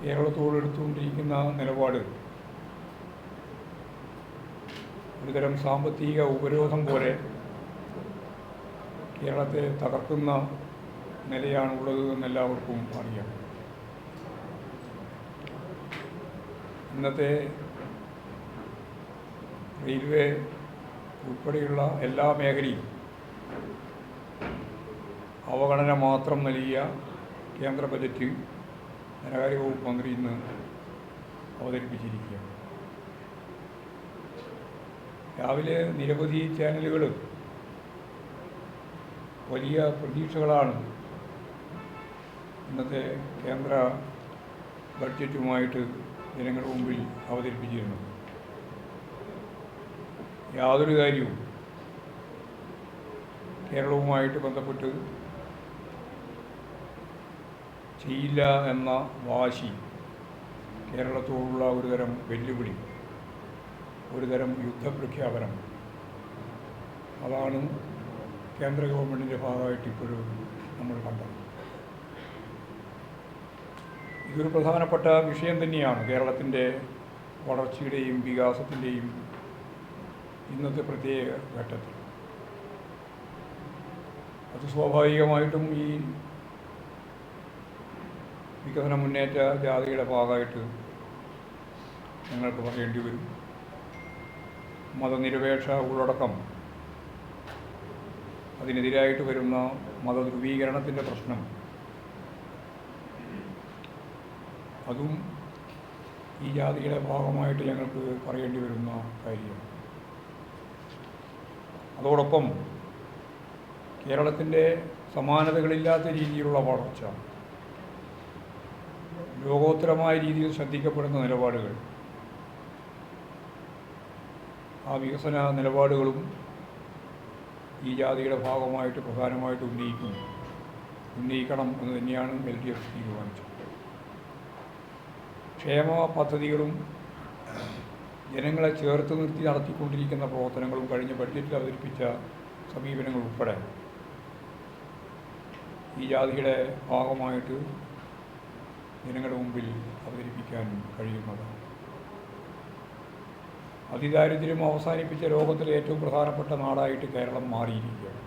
കേരളത്തോട് എടുത്തുകൊണ്ടിരിക്കുന്ന നിലപാട് ഒരുതരം സാമ്പത്തിക ഉപരോധം പോലെ കേരളത്തെ തകർക്കുന്ന നിലയാണുള്ളത് എന്നെല്ലാവർക്കും അറിയാം. ഇന്നത്തെ റെയിൽവേ ഉൾപ്പെടെയുള്ള എല്ലാ മേഖലയും അവഗണന മാത്രം നൽകിയ കേന്ദ്ര ബജറ്റ് ധനകാര്യ വകുപ്പ് മന്ത്രി ഇന്ന് അവതരിപ്പിച്ചിരിക്കുകയാണ്. രാവിലെ നിരവധി ചാനലുകൾ വലിയ പ്രതീക്ഷകളാണ് ഇന്നത്തെ കേന്ദ്ര ബഡ്ജറ്റുമായിട്ട് ജനങ്ങളുടെ മുമ്പിൽ അവതരിപ്പിച്ചിരുന്നത്. യാതൊരു കാര്യവും കേരളവുമായിട്ട് ബന്ധപ്പെട്ട് ചെയ്യില്ല എന്ന വാശി, കേരളത്തോടുള്ള ഒരുതരം വെല്ലുവിളി, ഒരുതരം യുദ്ധപ്രഖ്യാപനം, അതാണ് കേന്ദ്ര ഗവൺമെൻറ്റിൻ്റെ ഭാഗമായിട്ട് ഇപ്പോഴും നമ്മൾ കണ്ടത്. ഇതൊരു പ്രധാനപ്പെട്ട വിഷയം തന്നെയാണ് കേരളത്തിൻ്റെ വളർച്ചയുടെയും വികാസത്തിൻ്റെയും ഇന്നത്തെ പ്രത്യേക ഘട്ടത്തിൽ. അത് സ്വാഭാവികമായിട്ടും ഈ വികസന മുന്നേറ്റ ജാഥയുടെ ഭാഗമായിട്ട് ഞങ്ങൾക്ക് പറയേണ്ടി വരും. മതനിരപേക്ഷ ഉള്ളടക്കം, അതിനെതിരായിട്ട് വരുന്ന മതധ്രുവീകരണത്തിൻ്റെ പ്രശ്നം, അതും ഈ ജാതിയുടെ ഭാഗമായിട്ട് ഞങ്ങൾക്ക് പറയേണ്ടി വരുന്ന കാര്യമാണ്. അതോടൊപ്പം കേരളത്തിൻ്റെ സമാനതകളില്ലാത്ത രീതിയിലുള്ള വളർച്ച, ലോകോത്തരമായ രീതിയിൽ ശ്രദ്ധിക്കപ്പെടുന്ന നിലപാടുകൾ, ആ വികസന നിലപാടുകളും ഈ ജാതിയുടെ ഭാഗമായിട്ട് പ്രധാനമായിട്ട് ഉന്നയിക്കണം എന്ന് തന്നെയാണ് LDF തീരുമാനിച്ചത്. ക്ഷേമ പദ്ധതികളും ജനങ്ങളെ ചേർത്ത് നിർത്തി നടത്തിക്കൊണ്ടിരിക്കുന്ന പ്രവർത്തനങ്ങളും കഴിഞ്ഞ ബഡ്ജറ്റിൽ അവതരിപ്പിച്ച സമീപനങ്ങൾ ഉൾപ്പെടെ ഈ ജാതിയുടെ ഭാഗമായിട്ട് ജനങ്ങളുടെ മുമ്പിൽ അവതരിപ്പിക്കാൻ കഴിയുന്നതാണ്. അതിദാരിദ്ര്യം അവസാനിപ്പിച്ച ലോകത്തിലെ ഏറ്റവും പ്രധാനപ്പെട്ട നാടായിട്ട് കേരളം മാറിയിരിക്കുകയാണ്.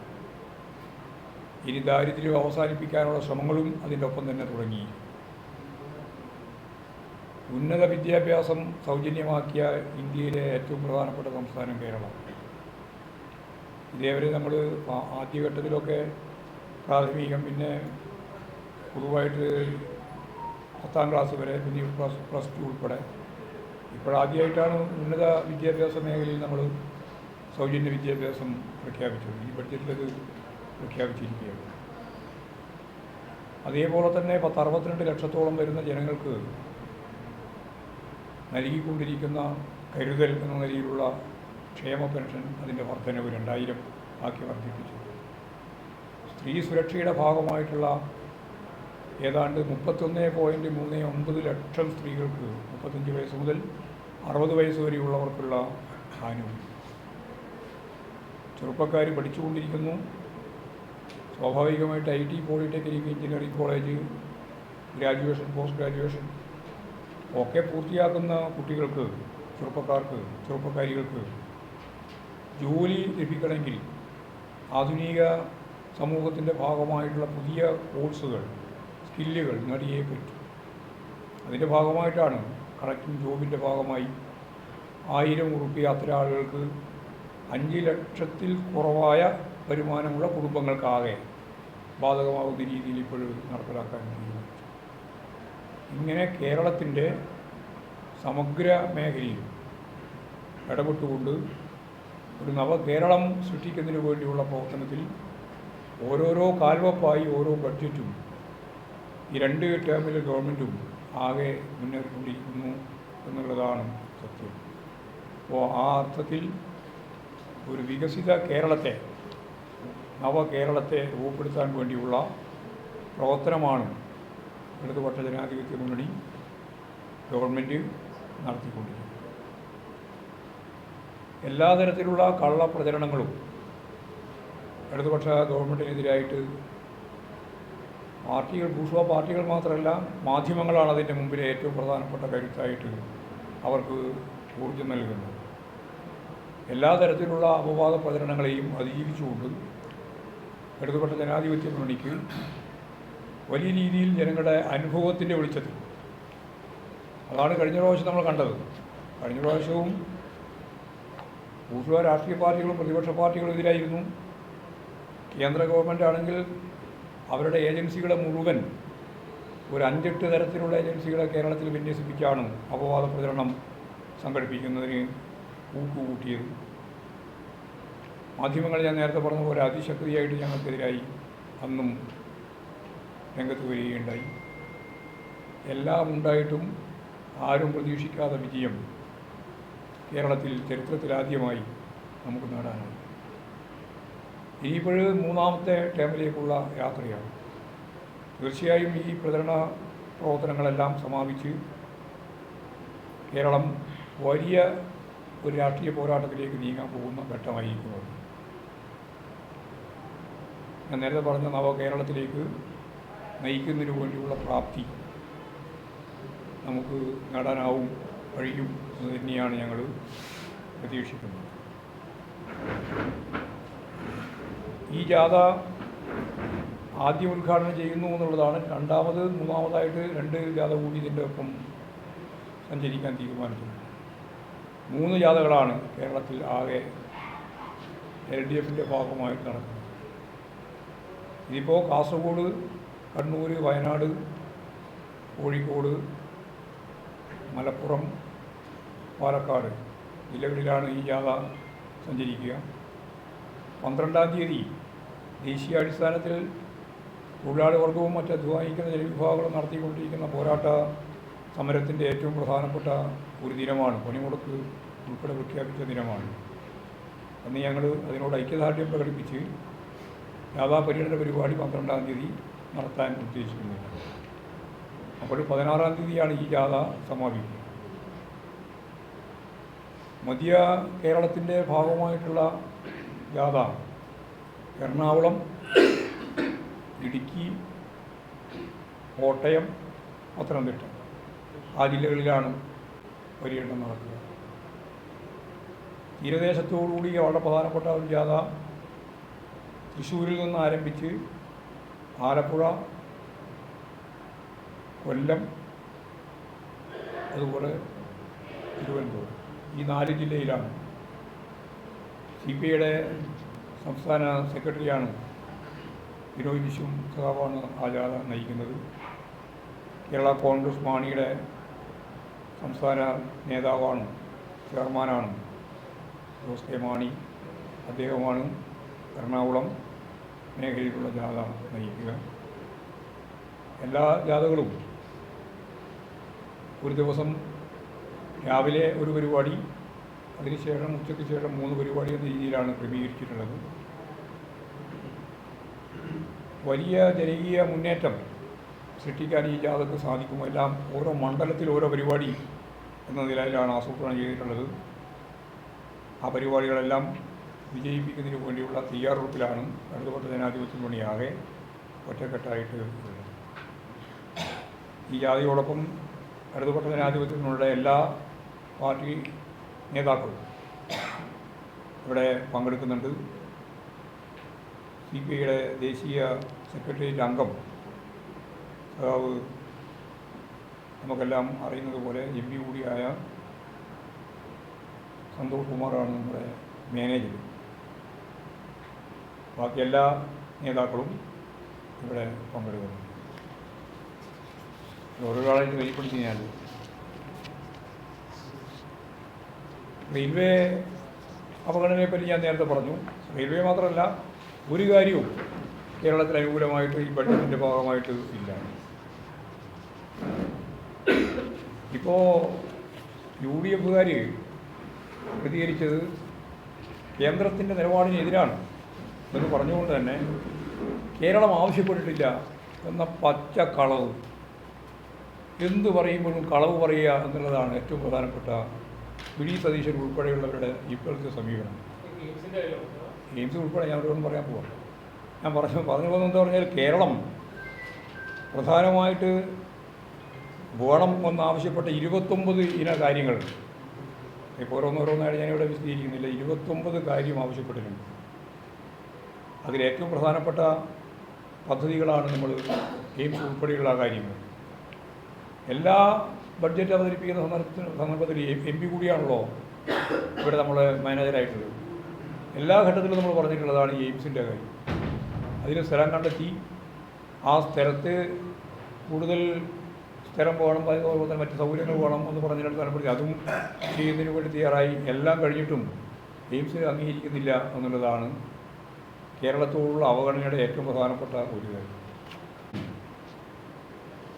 ഇനി ദാരിദ്ര്യം അവസാനിപ്പിക്കാനുള്ള ശ്രമങ്ങളും അതിൻ്റെ ഒപ്പം തന്നെ തുടങ്ങി. ഉന്നത വിദ്യാഭ്യാസം സൗജന്യമാക്കിയ ഇന്ത്യയിലെ ഏറ്റവും പ്രധാനപ്പെട്ട സംസ്ഥാനം കേരളം. ഇതേവരെ നമ്മൾ ആദ്യഘട്ടത്തിലൊക്കെ പ്രാഥമികം, പിന്നെ പൊതുവായിട്ട് 10ാം ക്ലാസ് വരെ, പിന്നെ പ്ലസ് 2 ഉൾപ്പെടെ, ഇപ്പോഴാദ്യമായിട്ടാണ് ഉന്നത വിദ്യാഭ്യാസ മേഖലയിൽ നമ്മൾ സൗജന്യ വിദ്യാഭ്യാസം പ്രഖ്യാപിച്ചത്. ഈ ബഡ്ജറ്റിലത് പ്രഖ്യാപിച്ചിരിക്കുകയാണ്. അതേപോലെ തന്നെ 62 ലക്ഷത്തോളം വരുന്ന ജനങ്ങൾക്ക് നൽകിക്കൊണ്ടിരിക്കുന്ന കരുതൽ എന്ന നിലയിലുള്ള ക്ഷേമ പെൻഷൻ, അതിൻ്റെ വർധനവ് 2000 ആക്കി വർദ്ധിപ്പിച്ചു. സ്ത്രീ സുരക്ഷയുടെ ഭാഗമായിട്ടുള്ള ഏതാണ്ട് 31.39 ലക്ഷം സ്ത്രീകൾക്ക് 35 വയസ്സ് മുതൽ 60 വയസ്സ് വരെയുള്ളവർക്കുള്ള ആനുകൂല്യം. ചെറുപ്പക്കാർ പഠിച്ചുകൊണ്ടിരിക്കുന്നു. സ്വാഭാവികമായിട്ട് IT, polytechnic, engineering college, graduation, post graduation ഒക്കെ പൂർത്തിയാക്കുന്ന കുട്ടികൾക്ക്, ചെറുപ്പക്കാരികൾക്ക് ജോലി ലഭിക്കണമെങ്കിൽ ആധുനിക സമൂഹത്തിൻ്റെ ഭാഗമായിട്ടുള്ള പുതിയ കോഴ്സുകൾ, സ്കില്ലുകൾ നേടിയേ പറ്റും. അതിൻ്റെ ഭാഗമായിട്ടാണ് കണക്റ്റിംഗ് ജോബിൻ്റെ ഭാഗമായി 1000 ഉറുപ്പിക അത്തരം ആളുകൾക്ക് 5 ലക്ഷത്തിൽ കുറവായ വരുമാനമുള്ള കുടുംബങ്ങൾക്കാകെ ബാധകമാകുന്ന രീതിയിൽ ഇപ്പോഴും നടപ്പിലാക്കാൻ തീരുമാനിച്ചു. ഇങ്ങനെ കേരളത്തിൻ്റെ സമഗ്ര മേഖലയിൽ ഇടപെട്ടുകൊണ്ട് ഒരു നവകേരളം സൃഷ്ടിക്കുന്നതിന് വേണ്ടിയുള്ള പ്രവർത്തനത്തിൽ ഓരോരോ കാൽവപ്പായി ഓരോ ബഡ്ജറ്റും ഈ 2 ടേമിലെ ഗവൺമെൻറ്റും ആകെ മുന്നേറിക്കൊണ്ടിരിക്കുന്നു എന്നുള്ളതാണ് സത്യം. അപ്പോൾ ആ അർത്ഥത്തിൽ ഒരു വികസിത കേരളത്തെ, നവകേരളത്തെ രൂപപ്പെടുത്താൻ വേണ്ടിയുള്ള പ്രവർത്തനമാണ് ഇടതുപക്ഷ ജനാധിപത്യ മുന്നണി ഗവൺമെൻറ് നടത്തിക്കൊണ്ടിരിക്കുന്നത്. എല്ലാ തരത്തിലുള്ള കള്ളപ്രചരണങ്ങളും ഇടതുപക്ഷ ഗവൺമെൻറ്റിനെതിരായിട്ട് പാർട്ടികൾ ഭൂഷ്വ പാർട്ടികൾ മാത്രമല്ല, മാധ്യമങ്ങളാണ് അതിൻ്റെ മുമ്പിലെ ഏറ്റവും പ്രധാനപ്പെട്ട കരുത്തായിട്ട് അവർക്ക് ഊർജ്ജം നൽകുന്നത്. എല്ലാ തരത്തിലുള്ള അപവാദ പ്രചരണങ്ങളെയും അതിജീവിച്ചുകൊണ്ട് ഇടതുപക്ഷ ജനാധിപത്യ മുന്നണിക്ക് വലിയ രീതിയിൽ ജനങ്ങളുടെ അനുഭവത്തിൻ്റെ വെളിച്ചത്തിൽ, അതാണ് കഴിഞ്ഞ പ്രാവശ്യം നമ്മൾ കണ്ടത്. കഴിഞ്ഞ പ്രാവശ്യവും ഭൂഷ്വ രാഷ്ട്രീയ പാർട്ടികളും പ്രതിപക്ഷ പാർട്ടികളും എതിരായിരുന്നു. കേന്ദ്ര ഗവൺമെൻറ് ആണെങ്കിൽ അവരുടെ ഏജൻസികളെ മുഴുവൻ ഒരു 5-8 തരത്തിലുള്ള ഏജൻസികളെ കേരളത്തിൽ വിന്യസിപ്പിച്ചാണ് അപവാദ പ്രചരണം സംഘടിപ്പിക്കുന്നതിന് കൂട്ടുകൂട്ടിയത്. മാധ്യമങ്ങൾ ഞാൻ നേരത്തെ പറഞ്ഞ പോലെ അതിശക്തിയായിട്ട് ഞങ്ങൾക്കെതിരായി അന്നും രംഗത്ത് വരികയുണ്ടായി. എല്ലാം ഉണ്ടായിട്ടും ആരും പ്രതീക്ഷിക്കാത്ത വിജയം കേരളത്തിൽ ചരിത്രത്തിലാദ്യമായി നമുക്ക് നേടാനായി. ഇനിയിപ്പോഴും 3ാമത്തെ ടേമിലേക്കുള്ള യാത്രയാണ്. തീർച്ചയായും ഈ പ്രചരണ പ്രവർത്തനങ്ങളെല്ലാം സമാപിച്ച് കേരളം വലിയ ഒരു രാഷ്ട്രീയ പോരാട്ടത്തിലേക്ക് നീങ്ങാൻ പോകുന്ന ഘട്ടമായിരിക്കുന്നത്. ഞാൻ നേരത്തെ പറഞ്ഞ നവകേരളത്തിലേക്ക് നയിക്കുന്നതിന് വേണ്ടിയുള്ള പ്രാപ്തി നമുക്ക് നേടാനാവും, കഴിയും എന്ന് തന്നെയാണ് ഞങ്ങൾ പ്രതീക്ഷിക്കുന്നത്. ഈ ജാഥ ആദ്യം ഉദ്ഘാടനം ചെയ്യുന്നു എന്നുള്ളതാണ്. 3ാമതായിട്ട് 2 ജാഥ കൂടി ഇതിൻ്റെ ഒപ്പം സഞ്ചരിക്കാൻ തീരുമാനിച്ചിട്ടുണ്ട്. 3 ജാഥകളാണ് കേരളത്തിൽ ആകെ LDFിൻ്റെ ഭാഗമായിട്ട് നടക്കുന്നത്. ഇതിപ്പോൾ കാസർഗോഡ്, കണ്ണൂർ, വയനാട്, കോഴിക്കോട്, മലപ്പുറം, പാലക്കാട് ജില്ലകളിലാണ് ഈ ജാഥ സഞ്ചരിക്കുക. 12-ാം തീയതി ദേശീയാടിസ്ഥാനത്തിൽ തൊഴിലാളി വർഗവും മറ്റ് അധ്വാനിക്കുന്ന ജനവിഭാഗങ്ങളും നടത്തിക്കൊണ്ടിരിക്കുന്ന പോരാട്ട സമരത്തിൻ്റെ ഏറ്റവും പ്രധാനപ്പെട്ട ഒരു ദിനമാണ്. പണിമുടക്ക് ഉൾപ്പെടെ പ്രഖ്യാപിച്ച ദിനമാണ്. അന്ന് ഞങ്ങൾ അതിനോട് ഐക്യദാർഢ്യം പ്രകടിപ്പിച്ച് ജാഥാ പര്യടന പരിപാടി 12-ാം തീയതി നടത്താൻ ഉദ്ദേശിക്കുന്നുണ്ട്. അപ്പോൾ 16-ാം തീയതിയാണ് ഈ ജാഥ സമാപിക്കുക. മധ്യ കേരളത്തിൻ്റെ ഭാഗമായിട്ടുള്ള ജാഥ എറണാകുളം, ഇടുക്കി, കോട്ടയം, പത്തനംതിട്ട ആ ജില്ലകളിലാണ് പര്യടനം നടക്കുക. തീരദേശത്തോടുകൂടി വളരെ പ്രധാനപ്പെട്ട ഒരു ജാഥ തൃശ്ശൂരിൽ നിന്ന് ആരംഭിച്ച് ആലപ്പുഴ, കൊല്ലം, അതുപോലെ തിരുവനന്തപുരം ഈ 4 ജില്ലയിലാണ്. CPIയുടെ സംസ്ഥാന സെക്രട്ടറിയാണ് വിനോയ് വിശ്വം സഖാവാണ് ആ ജാഥ നയിക്കുന്നത്. കേരള കോൺഗ്രസ് മാണിയുടെ സംസ്ഥാന നേതാവാണ്, ചെയർമാനാണ് ജോസ് കെ മാണി. അദ്ദേഹമാണ് എറണാകുളം മേഖലയിലുള്ള ജാഥ നയിക്കുക. എല്ലാ ജാഥകളും ഒരു ദിവസം രാവിലെ ഒരു പരിപാടി, അതിനുശേഷം ഉച്ചയ്ക്ക് ശേഷം 3 പരിപാടി എന്ന രീതിയിലാണ് ക്രമീകരിച്ചിട്ടുള്ളത്. വലിയ ജനകീയ മുന്നേറ്റം സൃഷ്ടിക്കാൻ ഈ ജാഥക്ക് സാധിക്കും. എല്ലാം ഓരോ മണ്ഡലത്തിൽ ഓരോ പരിപാടി എന്ന നിലയിലാണ് ആസൂത്രണം ചെയ്തിട്ടുള്ളത്. ആ പരിപാടികളെല്ലാം വിജയിപ്പിക്കുന്നതിന് വേണ്ടിയുള്ള തയ്യാറെടുപ്പിലാണ് ഇടതുപക്ഷ ജനാധിപത്യ മുന്നണിയാകെ ഒറ്റക്കെട്ടായിട്ട് ഉള്ളത്. ഈ ജാഥയോടൊപ്പം ഇടതുപക്ഷ ജനാധിപത്യ മുന്നണിയുടെ എല്ലാ പാർട്ടി നേതാക്കളും ഇവിടെ പങ്കെടുക്കുന്നുണ്ട്. CPIയുടെ ദേശീയ സെക്രട്ടേറിയറ്റ് അംഗം സഖാവ് നമുക്കെല്ലാം അറിയുന്നത് പോലെ MP കൂടിയായ സന്തോഷ് കുമാറാണ് നമ്മുടെ മാനേജർ. ബാക്കി എല്ലാ നേതാക്കളും ഇവിടെ പങ്കെടുക്കുന്നു. ഓരോരാളായിട്ട് വെളിപ്പെടുത്തി ഞാൻ റെയിൽവേ അപകടനയെപ്പറ്റി ഞാൻ നേരത്തെ പറഞ്ഞു. റെയിൽവേ മാത്രമല്ല, ഒരു കാര്യവും കേരളത്തിൽ അനുകൂലമായിട്ട് ഈ ബഡ്ജറ്റിൻ്റെ ഭാഗമായിട്ട് ഇല്ല. ഇപ്പോൾ UDFകാർ പ്രതികരിച്ചത് കേന്ദ്രത്തിൻ്റെ നിലപാടിനെതിരാണ് എന്ന് പറഞ്ഞുകൊണ്ട് തന്നെ കേരളം ആവശ്യപ്പെട്ടിട്ടില്ല എന്ന പച്ച കളവ്. എന്തു പറയുമ്പോഴും കളവ് പറയുക എന്നുള്ളതാണ് ഏറ്റവും പ്രധാനപ്പെട്ട വി.ഡി. സതീശൻ ഉൾപ്പെടെയുള്ളവരുടെ ഇപ്പോഴത്തെ സമീപനം. എയിംസ് ഉൾപ്പെടെ ഞാൻ അവരോടൊന്നും പറയാൻ പോവാം. ഞാൻ പറഞ്ഞു പോകുന്നത് എന്താ പറഞ്ഞാൽ, കേരളം പ്രധാനമായിട്ട് വേണം എന്നാവശ്യപ്പെട്ട 29 ഇന കാര്യങ്ങൾ, ഇപ്പോൾ ഓരോന്നോരോന്നായിട്ട് ഞാനിവിടെ വിശദീകരിക്കുന്നില്ല, 29 കാര്യം ആവശ്യപ്പെട്ടിട്ടുണ്ട്. അതിലേറ്റവും പ്രധാനപ്പെട്ട പദ്ധതികളാണ് നമ്മൾ എയിംസ് ഉൾപ്പെടെയുള്ള കാര്യങ്ങൾ. എല്ലാ ബഡ്ജറ്റ് അവതരിപ്പിക്കുന്ന സന്ദർഭത്തിൽ MP കൂടിയാണല്ലോ ഇവിടെ നമ്മൾ മാനേജറായിട്ടുള്ളത്. എല്ലാ ഘട്ടത്തിലും നമ്മൾ പറഞ്ഞിട്ടുള്ളതാണ് ഈ എയിംസിൻ്റെ കാര്യം. അതിന് സ്ഥലം കണ്ടെത്തി ആ സ്ഥലത്ത് കൂടുതൽ സ്ഥലം വേണം, അതുപോലെ തന്നെ മറ്റ് സൗകര്യങ്ങൾ വേണം എന്ന് പറഞ്ഞിട്ട് താല്പര്യം അതും ചെയ്യുന്നതിന് വേണ്ടി തയ്യാറായി. എല്ലാം കഴിഞ്ഞിട്ടും എയിംസ് അംഗീകരിക്കുന്നില്ല എന്നുള്ളതാണ് കേരളത്തോടുള്ള അവഗണനയുടെ ഏറ്റവും പ്രധാനപ്പെട്ട ഒരു കാര്യം.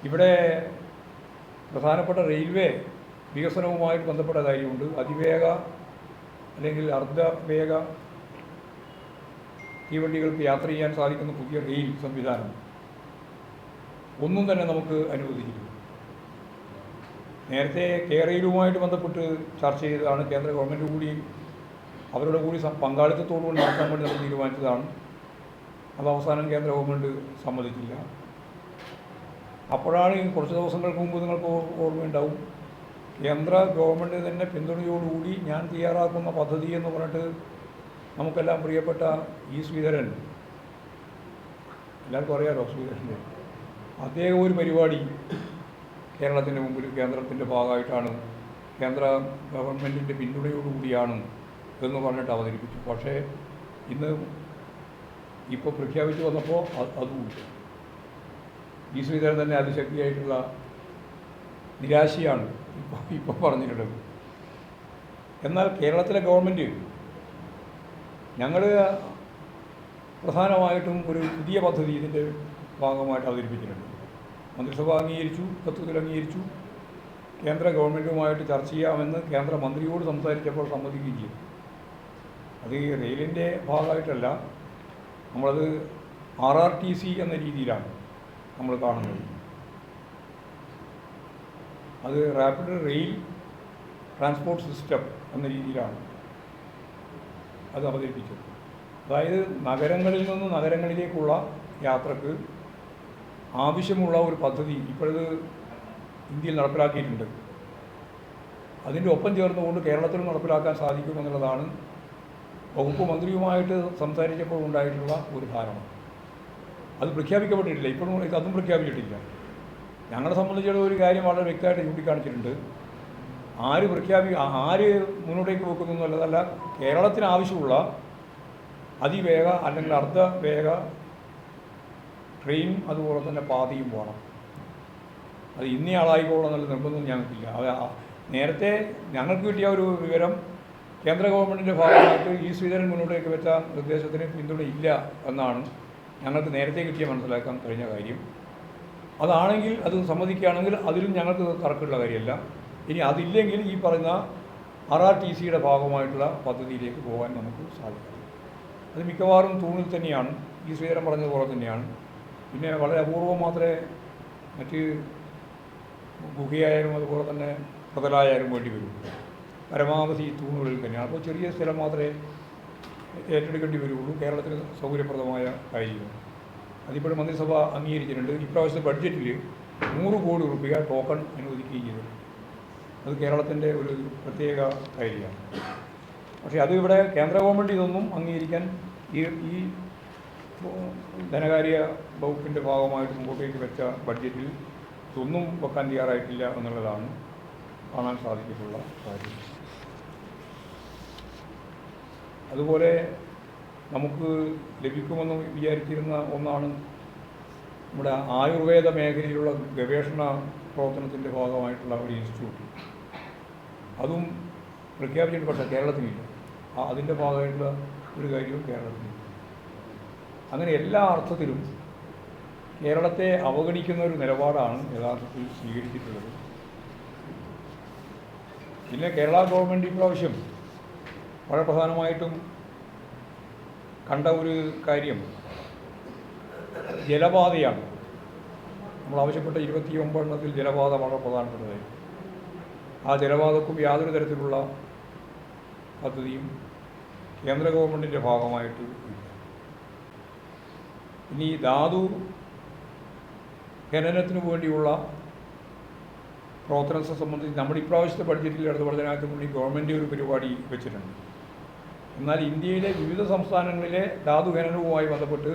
ഇവിടെ പ്രധാനപ്പെട്ട റെയിൽവേ വികസനവുമായിട്ട് ബന്ധപ്പെട്ട കാര്യമുണ്ട്. അതിവേഗ അല്ലെങ്കിൽ അർദ്ധവേഗ തീവണ്ടികൾക്ക് യാത്ര ചെയ്യാൻ സാധിക്കുന്ന പുതിയ റെയിൽ സംവിധാനം ഒന്നും തന്നെ നമുക്ക് അനുവദിച്ചിട്ടില്ല. നേരത്തെ റെയിലുമായിട്ട് ബന്ധപ്പെട്ട് ചർച്ച ചെയ്തതാണ്. കേന്ദ്ര ഗവൺമെൻറ് കൂടി അവരുടെ കൂടി പങ്കാളിത്തത്തോടുകൂടി നടത്താൻ വേണ്ടി നമ്മൾ തീരുമാനിച്ചതാണ്. അത് അവസാനം കേന്ദ്ര ഗവൺമെൻറ് സമ്മതിച്ചില്ല. അപ്പോഴാണ് കുറച്ച് ദിവസങ്ങൾക്ക് മുമ്പ് നിങ്ങൾക്ക് ഓർമ്മയുണ്ടാവും, കേന്ദ്ര ഗവൺമെൻറ് തന്നെ പിന്തുണയോടുകൂടി ഞാൻ തയ്യാറാക്കുന്ന പദ്ധതി എന്ന് പറഞ്ഞിട്ട് നമുക്കെല്ലാം പ്രിയപ്പെട്ട ശ്രീധരൻ, എല്ലാവർക്കും അറിയാമല്ലോ ശ്രീധരൻ്റെ, അദ്ദേഹം ഒരു പരിപാടി കേരളത്തിൻ്റെ മുമ്പിൽ കേന്ദ്രത്തിൻ്റെ ഭാഗമായിട്ടാണ്, കേന്ദ്ര ഗവൺമെൻറ്റിൻ്റെ പിന്തുണയോടുകൂടിയാണ് എന്ന് പറഞ്ഞിട്ട് അവതരിപ്പിച്ചു. പക്ഷേ ഇന്ന് ഇപ്പോൾ പ്രഖ്യാപിച്ചു വന്നപ്പോൾ അതുമില്ല. ശ്രീധരൻ തന്നെ അതിശക്തിയായിട്ടുള്ള നിരാശയാണ് ഇപ്പോൾ പറഞ്ഞിട്ടുള്ളത്. എന്നാൽ കേരളത്തിലെ ഗവൺമെൻറ് ഞങ്ങൾ പ്രധാനമായിട്ടും ഒരു പുതിയ പദ്ധതി ഇതിൻ്റെ ഭാഗമായിട്ട് അവതരിപ്പിച്ചിട്ടുണ്ട്. മന്ത്രിസഭ അംഗീകരിച്ചു, തത്വത്തിൽ അംഗീകരിച്ചു. കേന്ദ്ര ഗവൺമെൻറ്റുമായിട്ട് ചർച്ച ചെയ്യാമെന്ന് കേന്ദ്രമന്ത്രിയോട് സംസാരിച്ചപ്പോൾ സമ്മതിക്കുകയും ചെയ്തു. അത് ഈ റെയിലിൻ്റെ ഭാഗമായിട്ടല്ല, നമ്മളത് RRTC എന്ന രീതിയിലാണ് നമ്മൾ കാണുന്നത്. അത് റാപ്പിഡ് റെയിൽ ട്രാൻസ്പോർട്ട് സിസ്റ്റം എന്ന രീതിയിലാണ് അത് അവതരിപ്പിച്ചത്. അതായത് നഗരങ്ങളിൽ നിന്ന് നഗരങ്ങളിലേക്കുള്ള യാത്രക്ക് ആവശ്യമുള്ള ഒരു പദ്ധതി ഇപ്പോഴത് ഇന്ത്യയിൽ നടപ്പിലാക്കിയിട്ടുണ്ട്. അതിൻ്റെ ഒപ്പം ചേർന്നുകൊണ്ട് കേരളത്തിലും നടപ്പിലാക്കാൻ സാധിക്കുമെന്നുള്ളതാണ് വകുപ്പ് മന്ത്രിയുമായിട്ട് സംസാരിച്ചപ്പോൾ ഉണ്ടായിട്ടുള്ള ഒരു ധാരണ. അത് പ്രഖ്യാപിക്കപ്പെട്ടിട്ടില്ല, ഇപ്പോഴും അതും പ്രഖ്യാപിച്ചിട്ടില്ല. ഞങ്ങളെ സംബന്ധിച്ചിടത്തോളം ഒരു കാര്യം വളരെ വ്യക്തമായിട്ട് ചൂണ്ടിക്കാണിച്ചിട്ടുണ്ട്. ആര് മുന്നോട്ടേക്ക് വെക്കുന്നു എന്നുള്ളതല്ല, കേരളത്തിന് ആവശ്യമുള്ള അതിവേഗ അല്ലെങ്കിൽ അർദ്ധവേഗ ട്രെയിനും അതുപോലെ തന്നെ പാതയും വേണം. അത് ഇന്നയാളായിക്കോളൂ എന്നുള്ള നിർബന്ധം ഞങ്ങൾക്കില്ല. നേരത്തെ ഞങ്ങൾക്ക് കിട്ടിയ ഒരു വിവരം, കേന്ദ്ര ഗവൺമെൻറ്റിൻ്റെ ഭാഗമായിട്ട് ശ്രീധരൻ മുന്നോട്ടേക്ക് വെച്ച നിർദ്ദേശത്തിന് പിന്തുണയില്ല എന്നാണ് ഞങ്ങൾക്ക് നേരത്തെ കിട്ടിയ മനസ്സിലാക്കാൻ കഴിഞ്ഞ കാര്യം. അതാണെങ്കിൽ, അത് സമ്മതിക്കുകയാണെങ്കിൽ അതിലും ഞങ്ങൾക്ക് തർക്കമുള്ള കാര്യമല്ല. ഇനി അതില്ലെങ്കിൽ ഈ പറയുന്ന RRTCയുടെ ഭാഗമായിട്ടുള്ള പദ്ധതിയിലേക്ക് പോകാൻ നമുക്ക് സാധിക്കും. അത് മിക്കവാറും തൂണിൽ തന്നെയാണ്, ശ്രീധരൻ പറഞ്ഞതുപോലെ തന്നെയാണ്. പിന്നെ വളരെ അപൂർവം മാത്രമേ മറ്റ് ഗുഹയായാലും അതുപോലെ തന്നെ പ്രതലായാലും വേണ്ടി വരും. പരമാവധി തൂണുകളിൽ തന്നെയാണ്. അപ്പോൾ ചെറിയ സ്ഥലം മാത്രമേ ഏറ്റെടുക്കേണ്ടി വരുള്ളൂ. കേരളത്തിന് സൗകര്യപ്രദമായ കാര്യം അതിപ്പോഴും മന്ത്രിസഭ അംഗീകരിച്ചിട്ടുണ്ട്. ഇപ്രാവശ്യത്തെ ബഡ്ജറ്റിൽ 100 കോടി രൂപ ടോക്കൺ അനുവദിക്കുകയും ചെയ്തു. അത് കേരളത്തിൻ്റെ ഒരു പ്രത്യേക കാര്യമാണ്. പക്ഷേ അത് ഇവിടെ കേന്ദ്ര ഗവൺമെൻറ് ഇതൊന്നും അംഗീകരിക്കാൻ ഈ ധനകാര്യ വകുപ്പിൻ്റെ ഭാഗമായിട്ട് മുമ്പോട്ടേക്ക് വെച്ച ബഡ്ജറ്റിൽ ഇതൊന്നും വെക്കാൻ തയ്യാറായിട്ടില്ല എന്നുള്ളതാണ് കാണാൻ സാധിച്ചിട്ടുള്ള കാര്യം. അതുപോലെ നമുക്ക് ലഭിക്കുമെന്ന് വിചാരിച്ചിരുന്ന ഒന്നാണ് നമ്മുടെ ആയുർവേദ മേഖലയിലുള്ള ഗവേഷണ പ്രവർത്തനത്തിൻ്റെ ഭാഗമായിട്ടുള്ള ഒരു ഇൻസ്റ്റിറ്റ്യൂട്ട്. അതും പ്രഖ്യാപിച്ചിട്ട്, പക്ഷേ കേരളത്തിലില്ല. അതിൻ്റെ ഭാഗമായിട്ടുള്ള ഒരു കാര്യവും കേരളത്തിലില്ല. അങ്ങനെ എല്ലാ അർത്ഥത്തിലും കേരളത്തെ അവഗണിക്കുന്ന ഒരു നിലപാടാണ് യഥാർത്ഥത്തിൽ സ്വീകരിച്ചിട്ടുള്ളത്. പിന്നെ കേരള ഗവൺമെൻറ് ഇപ്രാവശ്യം വളരെ പ്രധാനമായിട്ടും കണ്ട ഒരു കാര്യം ജലപാതയാണ്. നമ്മൾ ആവശ്യപ്പെട്ട 29 എണ്ണത്തിൽ ജലപാത വളരെ പ്രധാനപ്പെട്ടതായി. ആ ജലപാതക്കും യാതൊരു തരത്തിലുള്ള പദ്ധതിയും കേന്ദ്ര ഗവൺമെൻറ്റിൻ്റെ ഭാഗമായിട്ട് ഇല്ല. ഇനി ധാതു ഖനനത്തിന് വേണ്ടിയുള്ള പ്രവർത്തനത്തെ സംബന്ധിച്ച് നമ്മുടെ ഇപ്രാവശ്യത്തെ ബഡ്ജറ്റിൽ ഇടതുപക്ഷ ജനാധിപത്യ മുന്നണി ഗവൺമെൻറ് ഒരു പരിപാടി വെച്ചിട്ടുണ്ട്. എന്നാൽ ഇന്ത്യയിലെ വിവിധ സംസ്ഥാനങ്ങളിലെ ധാതു ഖനനവുമായി ബന്ധപ്പെട്ട്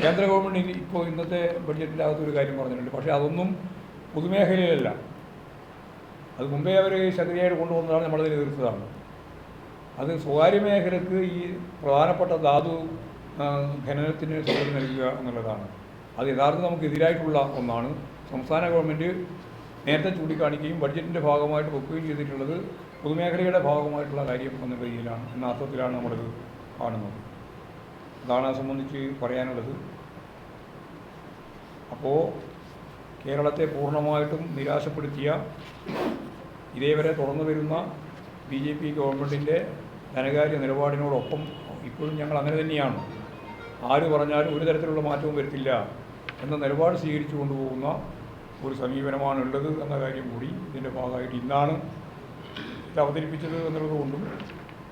കേന്ദ്ര ഗവൺമെൻറ് ഇപ്പോൾ ഇന്നത്തെ ബഡ്ജറ്റിനകത്തൊരു കാര്യം പറഞ്ഞിട്ടുണ്ട്. പക്ഷേ അതൊന്നും പൊതുമേഖലയിലല്ല. അത് മുമ്പേ അവർ ശക്തിയായിട്ട് കൊണ്ടുവന്നതാണ്, നമ്മളതിൽ എതിർത്തതാണ്. അത് സ്വകാര്യ മേഖലയ്ക്ക് ഈ പ്രധാനപ്പെട്ട ധാതു ഖനനത്തിന് സൗകര്യം നൽകുക എന്നുള്ളതാണ്. അത് യഥാർത്ഥം നമുക്ക് എതിരായിട്ടുള്ള ഒന്നാണ്. സംസ്ഥാന ഗവൺമെൻറ് നേരത്തെ ചൂണ്ടിക്കാണിക്കുകയും ബഡ്ജറ്റിൻ്റെ ഭാഗമായിട്ട് വെക്കുകയും ചെയ്തിട്ടുള്ളത് പൊതുമേഖലയുടെ ഭാഗമായിട്ടുള്ള കാര്യം എന്ന രീതിയിലാണ്, എന്ന അർത്ഥത്തിലാണ് നമ്മളിത് കാണുന്നത്. അതാണ് അത് സംബന്ധിച്ച് പറയാനുള്ളത്. അപ്പോൾ കേരളത്തെ പൂർണ്ണമായിട്ടും നിരാശപ്പെടുത്തിയ ഇതേവരെ തുടർന്നു വരുന്ന BJP ഗവൺമെൻറ്റിൻ്റെ ധനകാര്യ നിലപാടിനോടൊപ്പം ഇപ്പോഴും ഞങ്ങൾ അങ്ങനെ തന്നെയാണ്. ആര് പറഞ്ഞാലും ഒരു തരത്തിലുള്ള മാറ്റവും വരുത്തില്ല എന്ന നിലപാട് സ്വീകരിച്ചു കൊണ്ടുപോകുന്ന ഒരു സമീപനമാണ് ഉള്ളത് എന്ന കാര്യം കൂടി ഇതിൻ്റെ ഭാഗമായിട്ട് ഇന്നാണ് ഇത് അവതരിപ്പിച്ചത് എന്നുള്ളത് കൊണ്ടും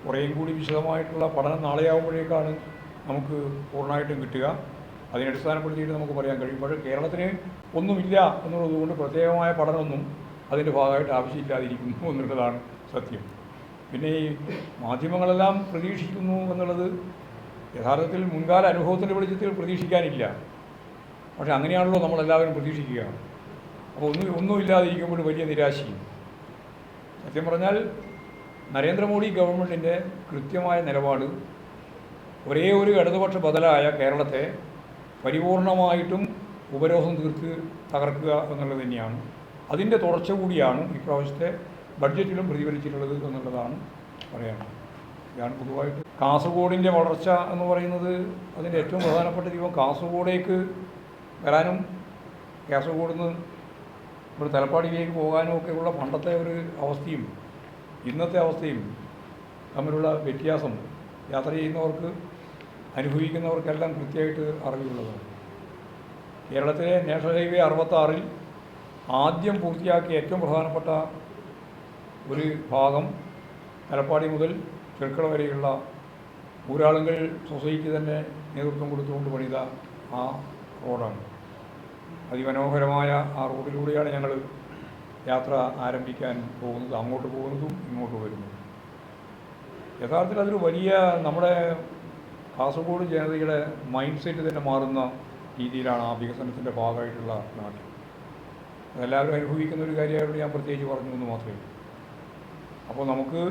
കുറേയും കൂടി വിശദമായിട്ടുള്ള പഠനം നാളെയാവുമ്പോഴേക്കാണ് നമുക്ക് പൂർണ്ണമായിട്ടും കിട്ടുക. അതിനെ അടിസ്ഥാനപ്പെടുത്തിയിട്ട് നമുക്ക് പറയാൻ കഴിയും. പക്ഷേ കേരളത്തിന് ഒന്നുമില്ല എന്നുള്ളത് കൊണ്ട് പ്രത്യേകമായ പഠനമൊന്നും അതിൻ്റെ ഭാഗമായിട്ട് ആവശ്യമില്ലാതിരിക്കുന്നു എന്നുള്ളതാണ് സത്യം. പിന്നെ ഈ മാധ്യമങ്ങളെല്ലാം പ്രതീക്ഷിക്കുന്നു എന്നുള്ളത് യഥാർത്ഥത്തിൽ മുൻകാല അനുഭവത്തിൻ്റെ വെളിച്ചത്തിൽ പ്രതീക്ഷിക്കാനില്ല. പക്ഷേ അങ്ങനെയാണല്ലോ നമ്മളെല്ലാവരും പ്രതീക്ഷിക്കുക. അപ്പോൾ ഒന്നുമില്ലാതിരിക്കുമ്പോൾ വലിയ നിരാശയും. സത്യം പറഞ്ഞാൽ നരേന്ദ്രമോദി ഗവൺമെൻറ്റിൻ്റെ കൃത്യമായ നിലപാട് ഒരേ ഒരു ഇടതുപക്ഷ ബദലായ കേരളത്തെ പരിപൂർണമായിട്ടും ഉപരോധം തീർത്ത് തകർക്കുക എന്നുള്ളത് തന്നെയാണ്. അതിൻ്റെ തുടർച്ച കൂടിയാണ് ഇപ്രാവശ്യത്തെ ബഡ്ജറ്റിലും പ്രതിഫലിച്ചിട്ടുള്ളത് എന്നുള്ളതാണ് പറയാനുള്ളത്. ഇതാണ് പൊതുവായിട്ട് കാസർഗോഡിൻ്റെ വളർച്ച എന്ന് പറയുന്നത്. അതിൻ്റെ ഏറ്റവും പ്രധാനപ്പെട്ട ദീപം കാസർഗോഡേക്ക് വരാനും കാസർഗോഡ് നിന്ന് ഇവിടെ തലപ്പാടിയിലേക്ക് പോകാനും ഒക്കെയുള്ള പണ്ടത്തെ ഒരു അവസ്ഥയും ഇന്നത്തെ അവസ്ഥയും തമ്മിലുള്ള വ്യത്യാസം യാത്ര ചെയ്യുന്നവർക്ക് അനുഭവിക്കുന്നവർക്കെല്ലാം കൃത്യമായിട്ട് അറിവുള്ളതാണ്. കേരളത്തിലെ നാഷണൽ ഹൈവേ 66 ആദ്യം പൂർത്തിയാക്കിയ ഏറ്റവും പ്രധാനപ്പെട്ട ഒരു ഭാഗം തലപ്പാടി മുതൽ ചെർക്കള വരെയുള്ള ഊരാളുങ്കൽ സൊസൈറ്റി തന്നെ നേതൃത്വം കൊടുത്തുകൊണ്ട് പണിത ആ റോഡാണ്. അതിമനോഹരമായ ആ റോഡിലൂടെയാണ് ഞങ്ങൾ യാത്ര ആരംഭിക്കാൻ പോകുന്നത്, അങ്ങോട്ട് പോകുന്നതും ഇങ്ങോട്ട് വരുന്നതും. യഥാർത്ഥത്തിൽ അതൊരു വലിയ നമ്മുടെ കാസർഗോഡ് ജനതയുടെ മൈൻഡ് സെറ്റ് തന്നെ മാറുന്ന രീതിയിലാണ് ആ വികസനത്തിൻ്റെ ഭാഗമായിട്ടുള്ള നാട്. അതെല്ലാവരും അനുഭവിക്കുന്ന ഒരു കാര്യമായിട്ട് ഞാൻ പ്രത്യേകിച്ച് പറഞ്ഞു എന്ന് മാത്രമേ. അപ്പോൾ നമുക്ക്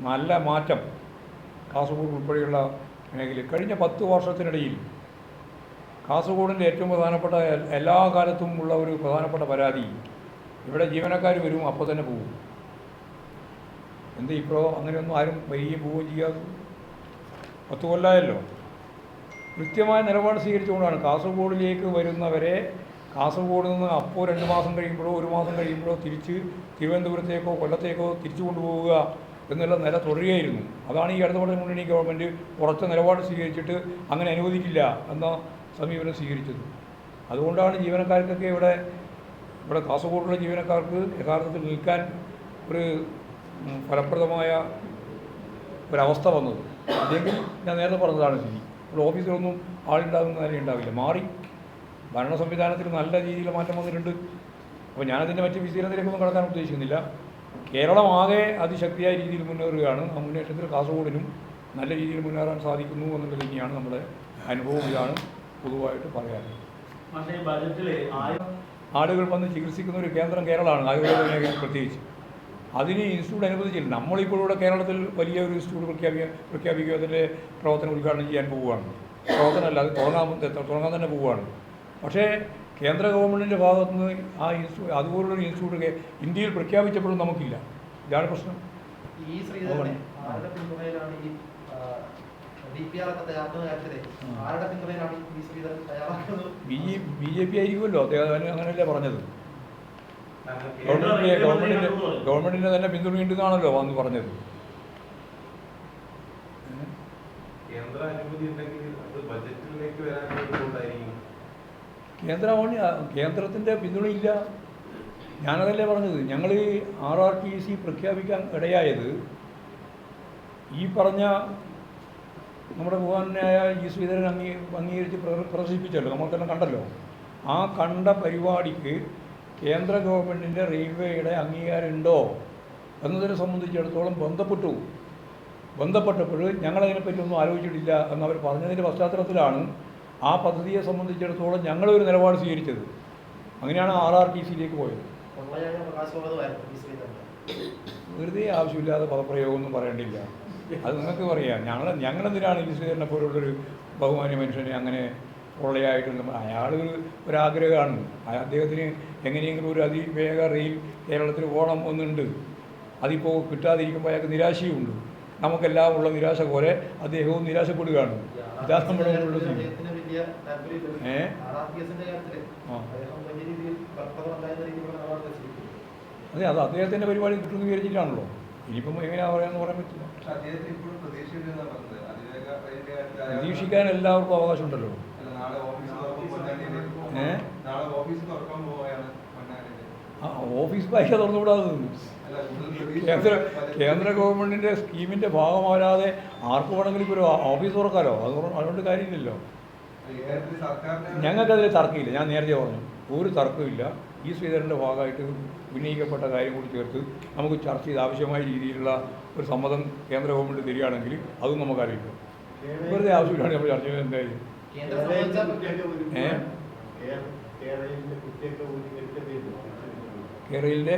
നല്ല മാറ്റം കാസർഗോഡ് ഉൾപ്പെടെയുള്ള മേഖലയിൽ കഴിഞ്ഞ 10 വർഷത്തിനിടയിൽ കാസർഗോഡിൻ്റെ ഏറ്റവും പ്രധാനപ്പെട്ട എല്ലാ കാലത്തും ഉള്ള ഒരു പ്രധാനപ്പെട്ട പരാതി, ഇവിടെ ജീവനക്കാർ വരും അപ്പോൾ തന്നെ പോകും. ഇപ്പോൾ അങ്ങനെയൊന്നും ആരും വരികയും പോവുകയും ചെയ്യാതെ 10 കൊല്ലമായല്ലോ. കൃത്യമായ നിലപാട് സ്വീകരിച്ചുകൊണ്ടാണ് കാസർഗോഡിലേക്ക് വരുന്നവരെ കാസർഗോഡ് നിന്ന് അപ്പോൾ 2 മാസം കഴിയുമ്പോഴോ 1 മാസം കഴിയുമ്പോഴോ തിരിച്ച് തിരുവനന്തപുരത്തേക്കോ കൊല്ലത്തേക്കോ തിരിച്ചു കൊണ്ടുപോവുക എന്നുള്ള നില തുടരുകയായിരുന്നു. അതാണ് ഈ ഇടതുപക്ഷ മുന്നണി ഗവൺമെൻറ് ഉറച്ച നിലപാട് സ്വീകരിച്ചിട്ട് അങ്ങനെ അനുവദിക്കില്ല എന്ന സമീപനം സ്വീകരിച്ചത്. അതുകൊണ്ടാണ് ജീവനക്കാർക്കൊക്കെ ഇവിടെ കാസർഗോഡുള്ള ജീവനക്കാർക്ക് യഥാർത്ഥത്തിൽ നിൽക്കാൻ ഒരു ഫലപ്രദമായ ഒരവസ്ഥ വന്നത്. അല്ലെങ്കിൽ ഞാൻ നേരത്തെ പറഞ്ഞതാണ് ശരി, ഇവിടെ ഓഫീസിലൊന്നും ആളുണ്ടാകുന്ന നില ഉണ്ടാവില്ല. മാറി ഭരണ സംവിധാനത്തിൽ നല്ല രീതിയിൽ മാറ്റം വന്നിട്ടുണ്ട്. അപ്പോൾ ഞാനതിൻ്റെ മറ്റ് വിശദീകരണത്തിലേക്കൊന്നും കടക്കാൻ ഉദ്ദേശിക്കുന്നില്ല. കേരളം ആകെ അതിശക്തിയായ രീതിയിൽ മുന്നേറുകയാണ്. ആ മുന്നേറ്റത്തിൽ കാസർഗോഡിനും നല്ല രീതിയിൽ മുന്നേറാൻ സാധിക്കുന്നു എന്നുള്ളത് തന്നെയാണ് നമ്മുടെ അനുഭവം. ഇതാണ് പൊതുവായിട്ട് പറയാനുള്ളത്. ആളുകൾ വന്ന് ചികിത്സിക്കുന്ന ഒരു കേന്ദ്രം കേരളമാണ്, ആയുർവേദ മേഖല പ്രത്യേകിച്ച്. അതിന് ഇൻസ്റ്റിറ്റ്യൂട്ട് അനുവദിച്ചില്ല. നമ്മളിപ്പോൾ ഇവിടെ കേരളത്തിൽ വലിയ ഒരു ഇൻസ്റ്റിറ്റ്യൂട്ട് പ്രഖ്യാപിക്കുക, അതിൻ്റെ പ്രവർത്തനം ഉദ്ഘാടനം ചെയ്യാൻ പോവുകയാണ്. പ്രവർത്തനമല്ല, അത് തുടങ്ങാൻ തന്നെ പോവുകയാണ്. പക്ഷേ കേന്ദ്ര ഗവൺമെൻറ്റിൻ്റെ ഭാഗത്തുനിന്ന് ആ ഇൻസ്റ്റിറ്റ്യൂട്ട് അതുപോലുള്ളൊരു ഇൻസ്റ്റിറ്റ്യൂട്ട് ഇന്ത്യയിൽ പ്രഖ്യാപിച്ചപ്പോഴും നമുക്കില്ല. ഇതാണ് പ്രശ്നം. BJP ആയിരിക്കുമല്ലോ അദ്ദേഹം, അങ്ങനെയല്ലേ പറഞ്ഞത്. ഗവൺമെൻറ്റിൻ്റെ തന്നെ പിന്തുണയുണ്ടെന്നാണല്ലോ വന്ന് പറഞ്ഞത്. കേന്ദ്രത്തിൻ്റെ പിന്തുണയില്ല. ഞാനതല്ലേ പറഞ്ഞത്. ഞങ്ങൾ RRTC പ്രഖ്യാപിക്കാൻ ഇടയായത് ഈ പറഞ്ഞ നമ്മുടെ ബഹുമാനായ G. ശ്രീധരൻ അംഗീകരിച്ച് പ്രദർശിപ്പിച്ചല്ലോ, നമ്മൾ തന്നെ കണ്ടല്ലോ. ആ കണ്ട പരിപാടിക്ക് കേന്ദ്ര ഗവൺമെൻറ്റിൻ്റെ റെയിൽവേയുടെ അംഗീകാരം ഉണ്ടോ എന്നതിനെ സംബന്ധിച്ചിടത്തോളം ബന്ധപ്പെട്ടപ്പോൾ ഞങ്ങളതിനെപ്പറ്റി ഒന്നും ആലോചിച്ചിട്ടില്ല എന്നവർ പറഞ്ഞതിൻ്റെ പശ്ചാത്തലത്തിലാണ് ആ പദ്ധതിയെ സംബന്ധിച്ചിടത്തോളം ഞങ്ങളൊരു നിലപാട് സ്വീകരിച്ചത്. അങ്ങനെയാണ് RRTCയിലേക്ക് പോയത്. വെറുതെ ആവശ്യമില്ലാതെ പദപ്രയോഗമൊന്നും പറയേണ്ടില്ല. അത് നിങ്ങൾക്ക് പറയാം. ഞങ്ങളെന്തിനാണ് ഈ ശ്രീധരനെ പോലുള്ളൊരു ബഹുമാന്യ മനുഷ്യനെ അങ്ങനെ പൊള്ളയായിട്ടുണ്ട്. അയാൾ ഒരാഗ്രഹമാണ്. അദ്ദേഹത്തിന് എങ്ങനെയെങ്കിലും ഒരു അതിവേഗ റെയിൽ കേരളത്തിൽ പോകണം എന്നുണ്ട്. അതിപ്പോൾ കിട്ടാതിരിക്കുമ്പോൾ അയാൾക്ക് നിരാശയുമുണ്ട്. നമുക്കെല്ലാം ഉള്ള നിരാശ പോലെ അദ്ദേഹവും നിരാശപ്പെടുകയാണ്. ഇതാ നമ്മുടെ അതെ, അത് അദ്ദേഹത്തിൻ്റെ പരിപാടി കിട്ടുമെന്ന് വിചാരിച്ചിട്ടാണല്ലോ. ഇനിയിപ്പം എങ്ങനെയാ പറയാമെന്ന് പറയാൻ പറ്റില്ല. പ്രതീക്ഷിക്കാൻ എല്ലാവർക്കും അവകാശമുണ്ടല്ലോ. ഓഫീസ് ബാക്കി തുറന്നുകൂടാതെ കേന്ദ്ര ഗവൺമെൻറ്റിൻ്റെ സ്കീമിൻ്റെ ഭാഗമാകാതെ ആർക്ക് വേണമെങ്കിലും ഇപ്പോൾ ഒരു ഓഫീസ് തുറക്കാമല്ലോ. അതുകൊണ്ട് കാര്യമില്ലല്ലോ. ഞങ്ങൾക്കതിൽ തർക്കമില്ല. ഞാൻ നേരത്തെ പറഞ്ഞു, ഒരു തർക്കമില്ല. ഈ ശ്രീധരൻ്റെ ഭാഗമായിട്ട് ഉന്നയിക്കപ്പെട്ട കാര്യം കൂടി ചേർത്ത് നമുക്ക് ചർച്ച ചെയ്ത് ആവശ്യമായ രീതിയിലുള്ള ഒരു സമ്മതം കേന്ദ്ര ഗവൺമെൻറ് തരികയാണെങ്കിൽ അതും നമുക്ക് അറിയിക്കും. വെറുതെ ആവശ്യമില്ലാണ്ട് നമ്മൾ ചർച്ച ചെയ്യുന്നത് എന്തായാലും. കേരളയിലെ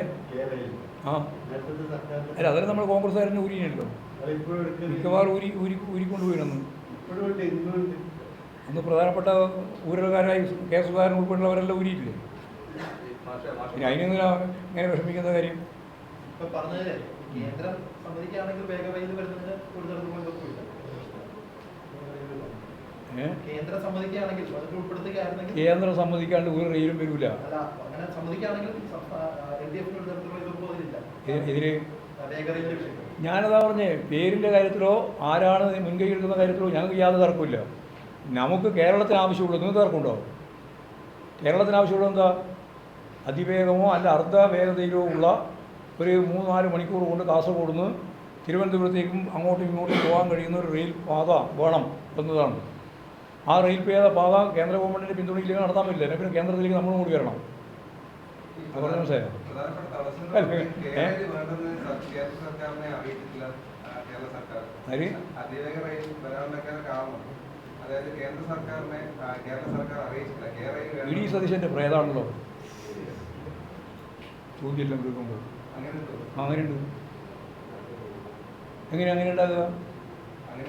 അല്ല, അതെല്ലാം നമ്മൾ കോൺഗ്രസ്സുകാരൻ്റെ ഊരിയല്ലോ. മിക്കവാറും ഊരിക്കൊണ്ടുപോയിരുന്നു. അന്ന് പ്രധാനപ്പെട്ട ഊരൽക്കാരായി കേസുകാരൻ ഉൾപ്പെടെയുള്ളവരെല്ലാം ഊരിയില്ലേ. പിന്നെ അതിനെന്തിനാ ഇങ്ങനെ വിഷമിക്കുന്ന കാര്യം? കേന്ദ്രം സമ്മതിക്കാണ്ട് ഒരു റെയിലും വരില്ല. ഇതിന് ഞാനതാ പറഞ്ഞേ, പേരിൻ്റെ കാര്യത്തിലോ ആരാണ് മുൻകൈ എടുക്കുന്ന കാര്യത്തിലോ ഞങ്ങൾക്ക് യാതൊരു തർക്കമില്ല. നമുക്ക് കേരളത്തിന് ആവശ്യമുള്ളൂ. നിങ്ങൾക്ക് തർക്കമുണ്ടോ? കേരളത്തിന് ആവശ്യമുള്ളത് എന്താ? അതിവേഗമോ അല്ല അർദ്ധ വേഗതയിലോ ഉള്ള ഒരു 3-4 മണിക്കൂർ കൊണ്ട് കാസർഗോഡ് നിന്ന് തിരുവനന്തപുരത്തേക്കും അങ്ങോട്ടും ഇങ്ങോട്ടും പോകാൻ കഴിയുന്ന ഒരു റെയിൽ പാത വേണം എന്നതാണ്. ആ റെയിൽ പാത കേന്ദ്ര ഗവൺമെൻറ്റിൻ്റെ പിന്തുണയിലേക്ക് നടത്താൻ പറ്റില്ല. എന്നെ പിന്നെ കേന്ദ്രത്തിലേക്ക് നമ്മളും കൂടി വരണം. അത് പറഞ്ഞ മനസ്സിലായോ? സതീശൻ്റെ പ്രേതാണല്ലോ ചോദ്യം കേൾക്കുമ്പോൾ. അങ്ങനെയുണ്ട്. അങ്ങനെ ഉണ്ടാകുക?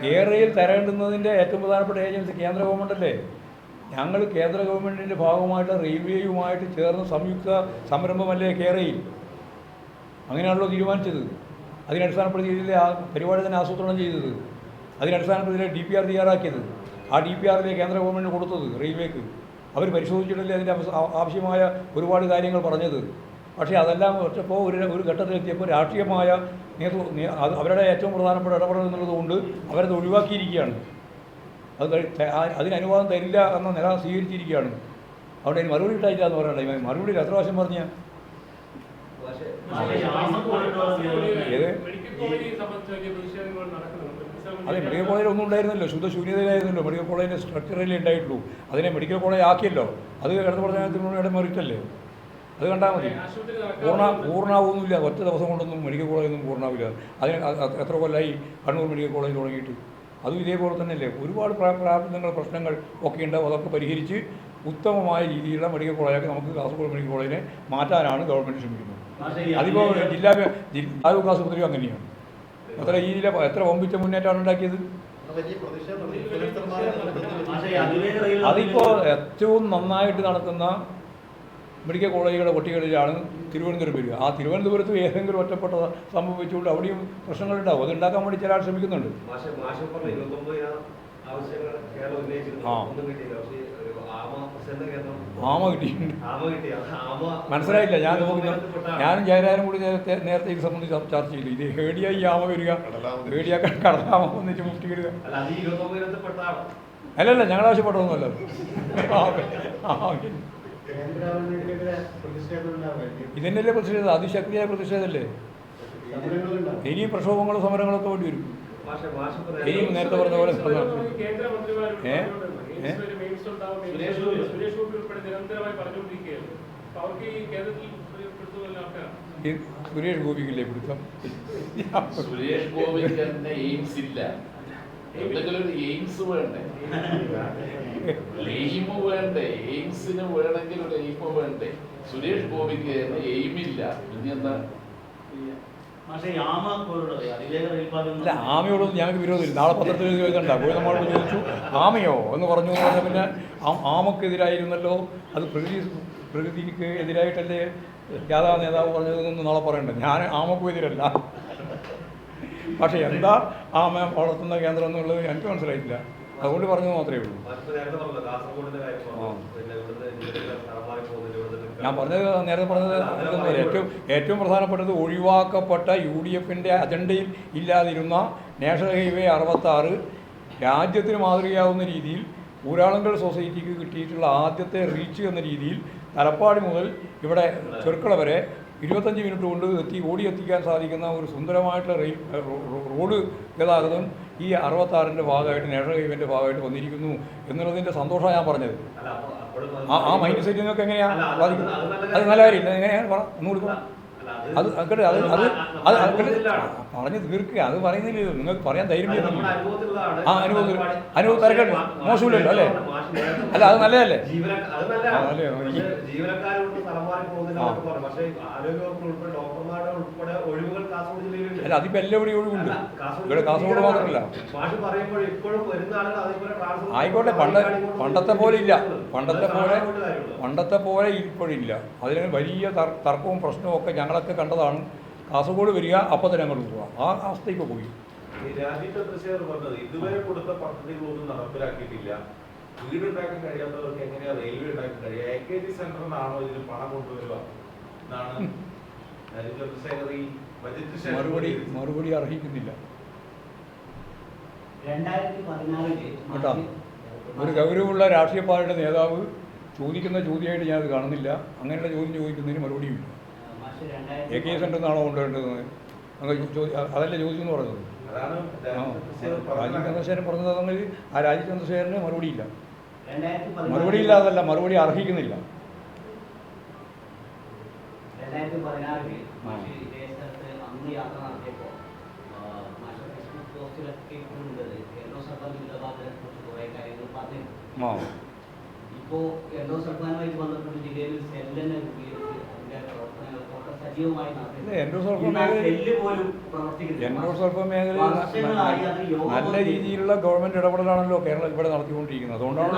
കേരളയിൽ തരേണ്ടുന്നതിൻ്റെ ഏറ്റവും പ്രധാനപ്പെട്ട ഏജൻസി കേന്ദ്ര ഗവൺമെൻറ്റല്ലേ. ഞങ്ങൾ കേന്ദ്ര ഗവൺമെൻറ്റിൻ്റെ ഭാഗമായിട്ട് റെയിൽവേയുമായിട്ട് ചേർന്ന് സംയുക്ത സംരംഭമല്ലേ കേരളയിൽ. അങ്ങനെയാണല്ലോ തീരുമാനിച്ചത്. അതിനടിസ്ഥാനപ്പെടുത്തിയില്ലേ ആ പരിപാടി തന്നെ ആസൂത്രണം ചെയ്തത്. അതിനടിസ്ഥാനപ്പെടുത്തിയില്ലേ DPR തയ്യാറാക്കിയത്. ആ DPRിലെ കേന്ദ്ര ഗവൺമെൻറ് കൊടുത്തത് റെയിൽവേക്ക്. അവർ പരിശോധിച്ചിട്ടല്ലേ അതിൻ്റെ ആവശ്യമായ ഒരുപാട് കാര്യങ്ങൾ പറഞ്ഞത്. പക്ഷേ അതെല്ലാം വെച്ചപ്പോൾ ഒരു ഘട്ടത്തിലെത്തിയപ്പോൾ രാഷ്ട്രീയമായ അവരുടെ ഏറ്റവും പ്രധാനപ്പെട്ട ഇടപെടൽ എന്നുള്ളതുകൊണ്ട് അവരത് ഒഴിവാക്കിയിരിക്കുകയാണ്. അതിന് അനുവാദം തരില്ല എന്ന നില സ്വീകരിച്ചിരിക്കുകയാണ്. അവിടെ ഇനി മറുപടി ഇട്ടായില്ല എന്ന് പറയണ്ട. മറുപടി എത്ര പ്രാവശ്യം പറഞ്ഞ അതെ, മെഡിക്കൽ കോളേജിൽ ഒന്നും ഉണ്ടായിരുന്നല്ലോ. ശുദ്ധശൂന്യതയിലായിരുന്നല്ലോ. മെഡിക്കൽ കോളേജിൻ്റെ സ്ട്രക്ചറല്ലേ ഉണ്ടായിട്ടുള്ളൂ. അതിനെ മെഡിക്കൽ കോളേജ് ആക്കിയല്ലോ. അത് ഇടത് പ്രധാനത്തിനോട് മെറിറ്റല്ലേ. അത് കണ്ടാൽ മതി. പൂർണ്ണാവൊന്നുമില്ല. ഒറ്റ ദിവസം കൊണ്ടൊന്നും മെഡിക്കൽ കോളേജൊന്നും പൂർണ്ണാവില്ല. അതിന് എത്ര കൊല്ലമായി കണ്ണൂർ മെഡിക്കൽ കോളേജ് തുടങ്ങിയിട്ട്? അതും ഇതേപോലെ തന്നെയല്ലേ. ഒരുപാട് പ്രശ്നങ്ങൾ ഒക്കെ ഉണ്ടാവും. അതൊക്കെ പരിഹരിച്ച് ഉത്തമമായ രീതിയിലുള്ള മെഡിക്കൽ കോളേജൊക്കെ നമുക്ക് കാസർഗോഡ് മെഡിക്കൽ കോളേജിനെ മാറ്റാനാണ് ഗവൺമെൻറ് ശ്രമിക്കുന്നത്. അതിപ്പോൾ താലൂക്ക് ആശുപത്രിയും അങ്ങനെയാണ്. എത്ര വമ്പിച്ച മുന്നേറ്റമാണ് ഉണ്ടാക്കിയത്. അതിപ്പോൾ ഏറ്റവും നന്നായിട്ട് നടക്കുന്ന മെഡിക്കൽ കോളേജുകളുടെ കുട്ടികളിലാണ് തിരുവനന്തപുരം വരിക. ആ തിരുവനന്തപുരത്ത് ഏതെങ്കിലും ഒറ്റപ്പെട്ട സംഭവിച്ചുകൊണ്ട് അവിടെയും പ്രശ്നങ്ങളുണ്ടാവും. അത് ഉണ്ടാക്കാൻ വേണ്ടി ചില ആൾ ശ്രമിക്കുന്നുണ്ട്. ആമ കിട്ടിയിട്ടുണ്ട്. മനസ്സിലായില്ല. ഞാനും ജയരാജനും കൂടി നേരത്തെ ഇത് സംബന്ധിച്ച് ചർച്ച ചെയ്തു. ഇത് ഹേഡിയായി ആമ വരിക, ഹേഡിയ കടലാമ വന്നിട്ട് മുഫ്റ്റി വരിക. അല്ലല്ല, ഞങ്ങൾ ആവശ്യപ്പെട്ടതൊന്നുമല്ല. ഇതന്നെയല്ലേ പ്രതിഷേധം. അതിശക്തിയായ പ്രതിഷേധമല്ലേ. ഇനിയും പ്രക്ഷോഭങ്ങളും സമരങ്ങളൊക്കെ വേണ്ടി വരും. ഇനിയും നേരത്തെ പറഞ്ഞ പോലെ എയ്ഡ്സ് ഉണ്ടാവും, സുരേഷ് ഗോപി ഉൾപ്പെടെ നിരന്തരമായി പറഞ്ഞുകൊണ്ടിരിക്കുകയാണ്. അപ്പൊ അവർക്ക് ഈ കേരളത്തിൽ പിടുത്തമല്ല ആൾക്കാരാണ്. സുരേഷ് ഗോപിക്കില്ലേ പിടുത്തം? സുരേഷ് ഗോപിക്ക് തന്നെ എയിംസ് ഇല്ല. എന്തെങ്കിലും ഒരു എയിംസ് വേണ്ടേ? എയിം വേണ്ടേ? എയിംസിന് വേണമെങ്കിൽ ഒരു എയിം വേണ്ടേ? സുരേഷ് ഗോപിക്ക് തന്നെ എയിമില്ല. പിന്നെന്താ? അല്ല, ആമയോടൊന്നും ഞങ്ങൾക്ക് വിരോധമില്ല. നാളെ പത്രത്തിൽ ചോദിക്കണ്ട. പോയി നമ്മളോട് ചോദിച്ചു ആമയോ എന്ന് പറഞ്ഞു എന്ന് പറഞ്ഞാൽ പിന്നെ ആമക്കെതിരായിരുന്നല്ലോ, അത് പ്രകൃതിക്ക് എതിരായിട്ടല്ലേ യാഥാ നേതാവ് പറഞ്ഞതെന്നൊന്നും നാളെ പറയണ്ട. ഞാൻ ആമക്കും എതിരല്ല. പക്ഷേ എന്താ ആമ വളർത്തുന്ന കേന്ദ്രം എന്നുള്ളത് എനിക്ക് മനസ്സിലായിട്ടില്ല. അതുകൊണ്ട് പറഞ്ഞത് മാത്രമേ ഉള്ളൂ. ഞാൻ പറഞ്ഞത് നേരത്തെ പറഞ്ഞത് ഏറ്റവും പ്രധാനപ്പെട്ടത് ഒഴിവാക്കപ്പെട്ട UDF അജണ്ടയിൽ ഇല്ലാതിരുന്ന നാഷണൽ ഹൈവേ 66 രാജ്യത്തിന് മാതൃകയാവുന്ന രീതിയിൽ ഊരാളുങ്കൽ സൊസൈറ്റിക്ക് കിട്ടിയിട്ടുള്ള ആദ്യത്തെ റീച്ച് എന്ന രീതിയിൽ തലപ്പാടി മുതൽ ഇവിടെ ചെറുക്കള വരെ 25 മിനിറ്റ് കൊണ്ട് ഓടിയെത്തിക്കാൻ സാധിക്കുന്ന ഒരു സുന്ദരമായിട്ടുള്ള റോഡ് ഗതാഗതം ഈ 66ൻ്റെ ഭാഗമായിട്ട് നാഷണൽ ഹൈവേൻ്റെ ഭാഗമായിട്ട് വന്നിരിക്കുന്നു എന്നുള്ളതിൻ്റെ സന്തോഷമാണ് ഞാൻ പറഞ്ഞത്. ആ മൈൻഡ് സെറ്റ് നിങ്ങൾക്ക് എങ്ങനെയാണ് ബാധിക്കുന്നത്? അത് നല്ല കാര്യമില്ല. എങ്ങനെയാണ് ഒന്നുകൂടി അത് അങ്ങോട്ട് അത് പറഞ്ഞ് തീർക്കുക. അത് പറയുന്നില്ലല്ലോ, നിങ്ങൾക്ക് പറയാൻ ധൈര്യം ചെയ്യുന്നില്ല. അനുഭവം തിരക്കട്ടെ, മോശമില്ലല്ലോ അല്ലേ? അല്ല, അത് നല്ലതല്ലേ? അല്ല, അതിപ്പോൾ എല്ലാവരുടെയും ഒഴിവുണ്ട്. ഇവിടെ കാസർഗോഡ് മാത്രമല്ല. ആയിക്കോട്ടെ, പണ്ടത്തെ പോലെ ഇല്ല. പണ്ടത്തെ പോലെ ഇപ്പോഴില്ല. അതിന് വലിയ തർക്കവും പ്രശ്നവും ഒക്കെ ഞങ്ങളൊക്കെ കണ്ടതാണ്. കാസർഗോഡ് വരിക, അപ്പം തന്നെ അങ്ങോട്ട് പോവുക. ആ അവസ്ഥയ്ക്ക് പോയി. രാജീവ് ചന്ദ്രശേഖർ പറഞ്ഞത് ഇതുവരെ കൊടുത്ത പദ്ധതികളൊന്നും നടപ്പിലാക്കിയിട്ടില്ല. വീടുണ്ടാക്കാൻ കഴിയാത്തവർക്ക് എങ്ങനെയാ റെയിൽവേ ഉണ്ടാക്കാൻ കഴിയുക? AKG സെന്ററിനാണോ ഇതിന് പണം കൊണ്ടുവരിക എന്നാണ് രാജീവ് ചന്ദ്രശേഖർ ഈ ബജറ്റ് മറുപടി അർഹിക്കുന്നില്ല. 2014 ഒരു ഗൗരവമുള്ള രാഷ്ട്രീയ പാർട്ടിയുടെ നേതാവ് ചോദിക്കുന്ന ചോദ്യമായിട്ട് ഞാനത് കാണുന്നില്ല. അങ്ങനെയുള്ള ചോദ്യം ചോദിക്കുന്നതിന് മറുപടിയുമില്ല. AKG സെന്ററിനാണോ കൊണ്ടുവരേണ്ടതെന്ന് അതല്ലേ ചോദിച്ചു എന്ന് പറഞ്ഞത്. രാജീവ് ചന്ദ്രശേഖരൻ പറഞ്ഞത് അതെങ്കിൽ ആ രാജീവ് ചന്ദ്രശേഖരന് മറുപടിയില്ല. മറുപടിയില്ല അതല്ല, മറുപടി അർഹിക്കുന്നില്ല. 2016 അന്ന് യാത്ര നടത്തിയപ്പോൾ പോസ്റ്റിലൊക്കെ ഇപ്പോഴുണ്ടത് കേന്ദ്ര സർക്കാർ ദുരിതബാധിതരെ കുറിച്ച് കുറേ കാര്യങ്ങൾ പറഞ്ഞിരുന്നു. ഇപ്പോൾ കേന്ദ്ര സർക്കാരുമായി ബന്ധപ്പെട്ട് ജില്ലയിൽ സെല്ലിനെ രൂപീകരിച്ച് അതിൻ്റെ പ്രവർത്തനങ്ങളൊക്കെ സജീവമായി നല്ല രീതിയിലുള്ള ഗവൺമെൻറ് ഇടപെടലാണല്ലോ കേരളം ഇവിടെ നടത്തിക്കൊണ്ടിരിക്കുന്നത്. അതുകൊണ്ടാണ്